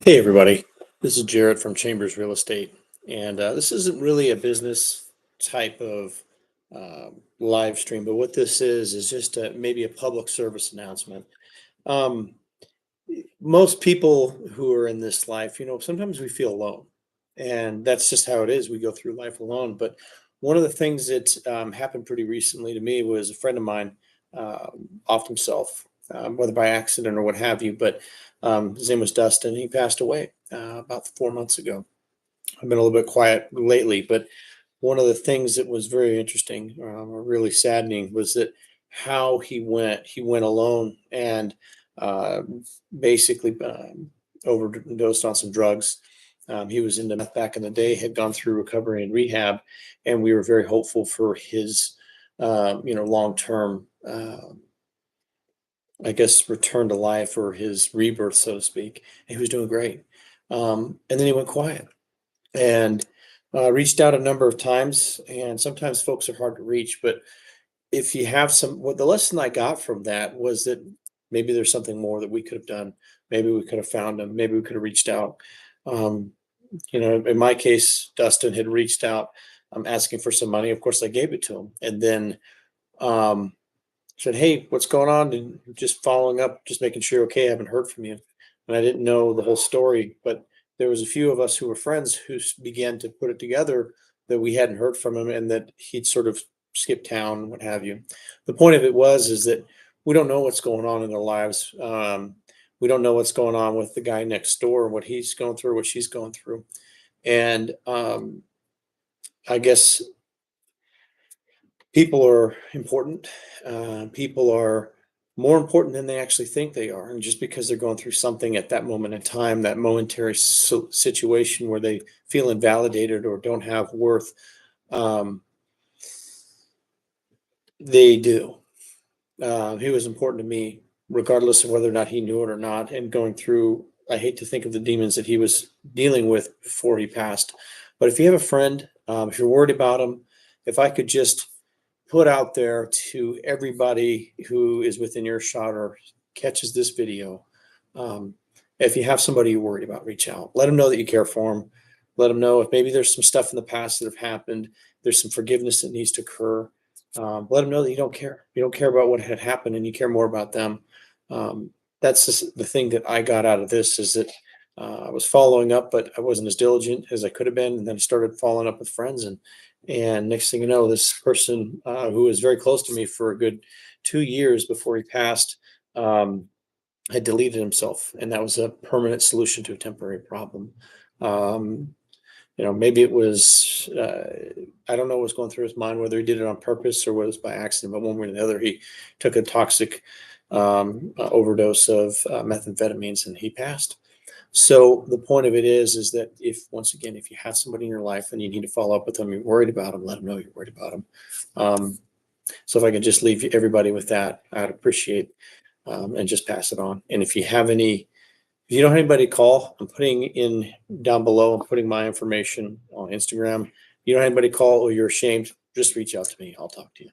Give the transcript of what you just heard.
Hey, everybody. This is Jared from Chambers Real Estate. And this isn't really a business type of live stream, but what this is just maybe a public service announcement. Um, Most people who are in this life, sometimes we feel alone. And that's just how it is. We go through life alone. But one of the things that happened pretty recently to me was a friend of mine offed himself, whether by accident or what have you. But his name was Dustin. He passed away about 4 months ago. I've been a little bit quiet lately, but one of the things that was very interesting or really saddening was that how he went alone and uh, basically overdosed on some drugs. He was into meth back in the day, had gone through recovery and rehab, and we were very hopeful for his long term I guess, return to life or his rebirth, so to speak. And he was doing great. And then he went quiet and reached out a number of times. And sometimes folks are hard to reach. But if you have what the lesson I got from that was that maybe there's something more that we could have done. Maybe we could have found him. Maybe we could have reached out. Um, in my case, Dustin had reached out asking for some money. Of course, I gave it to him. And then um, said, "Hey, what's going on?" And just following up, just making sure, okay, I haven't heard from you. And I didn't know the whole story, but there was a few of us who were friends who began to put it together that we hadn't heard from him and that he'd sort of skipped town, and what have you. The point of it is that we don't know what's going on in their lives. We don't know what's going on with the guy next door, what he's going through, what she's going through. And I guess people are important. People are more important than they actually think they are. And just because they're going through something at that moment in time, that momentary situation where they feel invalidated or don't have worth, um, they do. He was important to me, regardless of whether or not he knew it or not. And going through, I hate to think of the demons that he was dealing with before he passed. But if you have a friend, if you're worried about him, if I could just put out there to everybody who is within earshot or catches this video. Um, if you have somebody you're worried about, reach out. Let them know that you care for them. Let them know if maybe there's some stuff in the past that have happened. There's some forgiveness that needs to occur. Let them know that you don't care. You don't care about what had happened, and you care more about them. That's just the thing that I got out of this is that I was following up, but I wasn't as diligent as I could have been. And then I started following up with friends, and next thing you know, this person who was very close to me for a good 2 years before he passed had deleted himself, and that was a permanent solution to a temporary problem. Um, maybe it was I don't know what was going through his mind, whether he did it on purpose or whether it was by accident, but one way or the other, he took a toxic overdose of methamphetamines and he passed. So the point of it is that if once again, if you have somebody in your life and you need to follow up with them, you're worried about them, let them know you're worried about them. Um, so if I could just leave everybody with that, I'd appreciate and just pass it on. And if you don't have anybody to call, I'm putting in down below, I'm putting my information on Instagram. You don't have anybody to call or you're ashamed, just reach out to me. I'll talk to you.